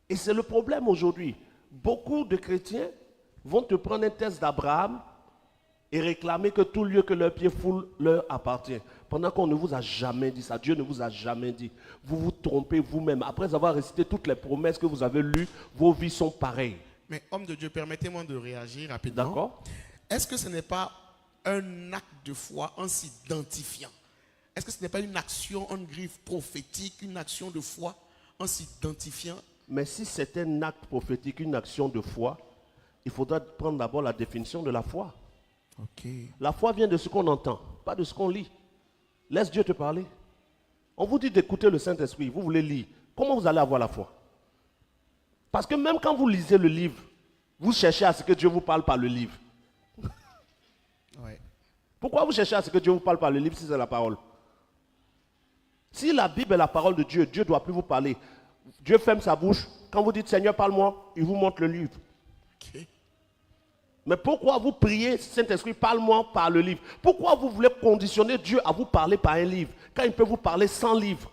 Et c'est le problème aujourd'hui. Beaucoup de chrétiens vont te prendre un texte d'Abraham et réclamer que tout lieu que leurs pieds foulent leur appartient. Pendant qu'on ne vous a jamais dit ça, Dieu ne vous a jamais dit. Vous vous trompez vous-même. Après avoir récité toutes les promesses que vous avez lues, vos vies sont pareilles. Mais homme de Dieu, permettez-moi de réagir rapidement. D'accord? Est-ce que ce n'est pas un acte de foi en s'identifiant? Est-ce que ce n'est pas une action, une griffe prophétique, une action de foi en s'identifiant? Mais si c'est un acte prophétique, une action de foi, il faudra prendre d'abord la définition de la foi. Ok. La foi vient de ce qu'on entend, pas de ce qu'on lit. Laisse Dieu te parler. On vous dit d'écouter le Saint-Esprit, vous voulez lire. Comment vous allez avoir la foi? Parce que même quand vous lisez le livre, vous cherchez à ce que Dieu vous parle par le livre. Ouais. Pourquoi vous cherchez à ce que Dieu vous parle par le livre si c'est la parole? Si la Bible est la parole de Dieu, Dieu ne doit plus vous parler. Dieu ferme sa bouche. Quand vous dites Seigneur, parle-moi, il vous montre le livre. Ok. Mais pourquoi vous priez, Saint-Esprit, parle-moi par le livre? Pourquoi vous voulez conditionner Dieu à vous parler par un livre, quand il peut vous parler sans livre?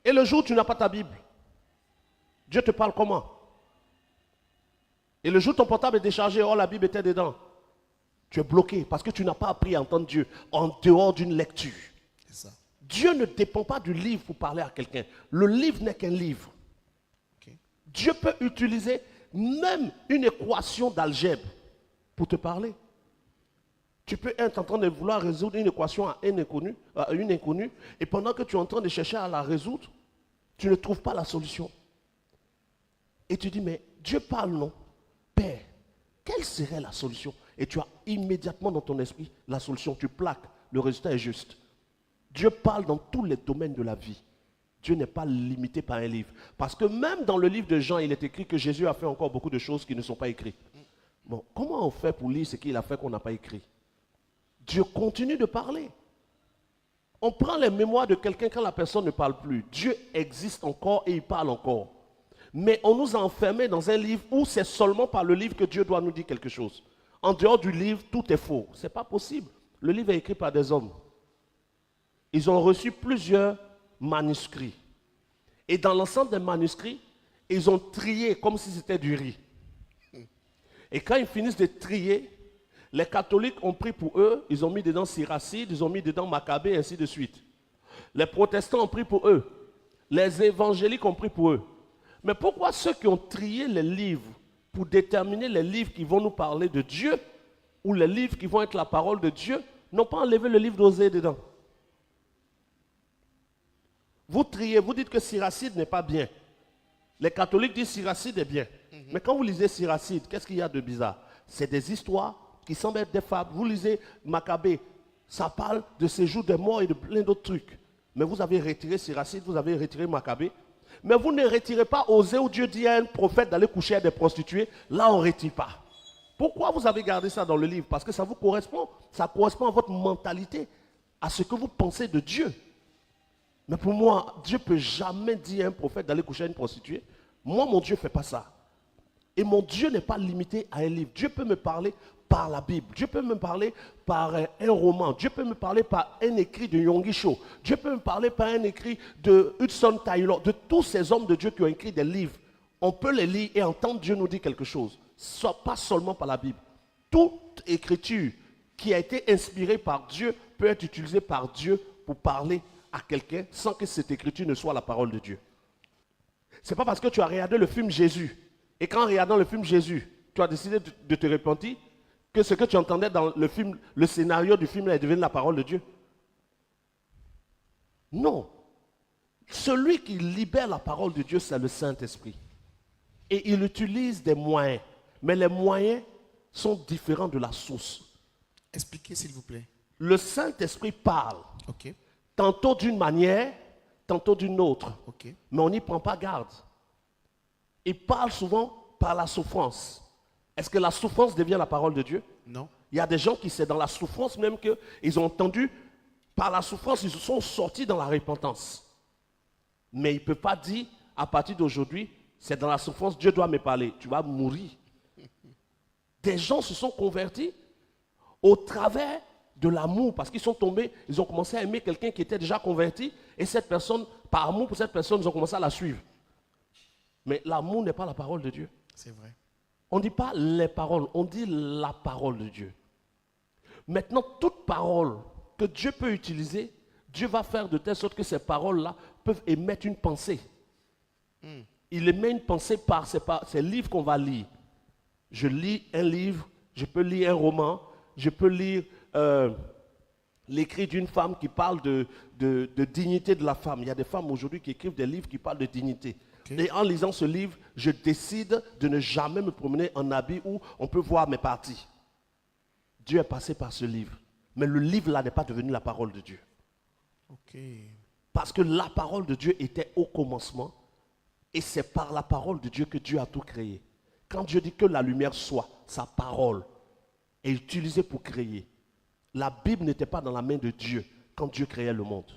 Et le jour où tu n'as pas ta Bible, Dieu te parle comment? Et le jour où ton portable est déchargé, oh la Bible était dedans, tu es bloqué parce que tu n'as pas appris à entendre Dieu en dehors d'une lecture. C'est ça. Dieu ne dépend pas du livre pour parler à quelqu'un. Le livre n'est qu'un livre. Ok. Dieu peut utiliser même une équation d'algèbre pour te parler. Tu peux être en train de vouloir résoudre une équation à une inconnue, et pendant que tu es en train de chercher à la résoudre, tu ne trouves pas la solution. Et tu dis, mais Dieu parle, non? Père, quelle serait la solution? Et tu as immédiatement dans ton esprit la solution. Tu plaques, le résultat est juste. Dieu parle dans tous les domaines de la vie. Dieu n'est pas limité par un livre. Parce que même dans le livre de Jean, il est écrit que Jésus a fait encore beaucoup de choses qui ne sont pas écrites. Bon, comment on fait pour lire ce qu'il a fait qu'on n'a pas écrit? Dieu continue de parler. On prend les mémoires de quelqu'un quand la personne ne parle plus. Dieu existe encore et il parle encore. Mais on nous a enfermés dans un livre où c'est seulement par le livre que Dieu doit nous dire quelque chose. En dehors du livre, tout est faux. Ce n'est pas possible. Le livre est écrit par des hommes. Ils ont reçu plusieurs manuscrits. Et dans l'ensemble des manuscrits, ils ont trié comme si c'était du riz. Et quand ils finissent de trier, les catholiques ont pris pour eux, ils ont mis dedans Siracide, ils ont mis dedans Maccabée, et ainsi de suite. Les protestants ont pris pour eux. Les évangéliques ont pris pour eux. Mais pourquoi ceux qui ont trié les livres pour déterminer les livres qui vont nous parler de Dieu ou les livres qui vont être la parole de Dieu n'ont pas enlevé le livre d'Osée dedans? Vous triez, vous dites que Siracide n'est pas bien. Les catholiques disent Siracide est bien. Mais quand vous lisez Siracide, qu'est-ce qu'il y a de bizarre? C'est des histoires qui semblent être des fables. Vous lisez Maccabée, ça parle de séjour des morts et de plein d'autres trucs. Mais vous avez retiré Siracide, vous avez retiré Maccabée. Mais vous ne retirez pas Osée où Dieu dit à un prophète d'aller coucher à des prostituées. Là, on ne retire pas. Pourquoi vous avez gardé ça dans le livre? Parce que ça vous correspond. Ça correspond à votre mentalité, à ce que vous pensez de Dieu. Mais pour moi, Dieu ne peut jamais dire à un prophète d'aller coucher à une prostituée. Moi, mon Dieu ne fait pas ça. Et mon Dieu n'est pas limité à un livre. Dieu peut me parler par la Bible. Dieu peut me parler par un roman. Dieu peut me parler par un écrit de Yonggi Cho. Dieu peut me parler par un écrit de Hudson Taylor. De tous ces hommes de Dieu qui ont écrit des livres. On peut les lire et entendre Dieu nous dire quelque chose. Pas seulement par la Bible. Toute écriture qui a été inspirée par Dieu peut être utilisée par Dieu pour parler à quelqu'un sans que cette écriture ne soit la parole de Dieu. Ce n'est pas parce que tu as regardé le film Jésus et qu'en regardant le film Jésus, tu as décidé de te repentir que ce que tu entendais dans le film, le scénario du film est devenu la parole de Dieu. Non. Celui qui libère la parole de Dieu, c'est le Saint-Esprit. Et il utilise des moyens. Mais les moyens sont différents de la source. Expliquez s'il vous plaît. Le Saint-Esprit parle. Ok. Tantôt d'une manière, tantôt d'une autre. Ok. Mais on n'y prend pas garde. Il parle souvent par la souffrance. Est-ce que la souffrance devient la parole de Dieu? Non. Il y a des gens qui, c'est dans la souffrance même qu'ils ont entendu, par la souffrance, ils se sont sortis dans la repentance. Mais il ne peut pas dire, à partir d'aujourd'hui, c'est dans la souffrance, Dieu doit me parler. Tu vas mourir. Des gens se sont convertis au travers de l'amour, parce qu'ils sont tombés, ils ont commencé à aimer quelqu'un qui était déjà converti, et cette personne, par amour pour cette personne, ils ont commencé à la suivre. Mais l'amour n'est pas la parole de Dieu. C'est vrai. On ne dit pas les paroles, on dit la parole de Dieu. Maintenant, toute parole que Dieu peut utiliser, Dieu va faire de telle sorte que ces paroles-là peuvent émettre une pensée. Il émet une pensée par ces livres qu'on va lire. Je lis un livre, je peux lire un roman, je peux lire l'écrit d'une femme qui parle de dignité de la femme. Il y a des femmes aujourd'hui qui écrivent des livres qui parlent de dignité. Okay. Et en lisant ce livre, je décide de ne jamais me promener en habit où on peut voir mes parties. Dieu est passé par ce livre. Mais le livre là n'est pas devenu la parole de Dieu. Ok. Parce que la parole de Dieu était au commencement. Et c'est par la parole de Dieu que Dieu a tout créé. Quand Dieu dit que la lumière soit, sa parole est utilisée pour créer. La Bible n'était pas dans la main de Dieu quand Dieu créait le monde.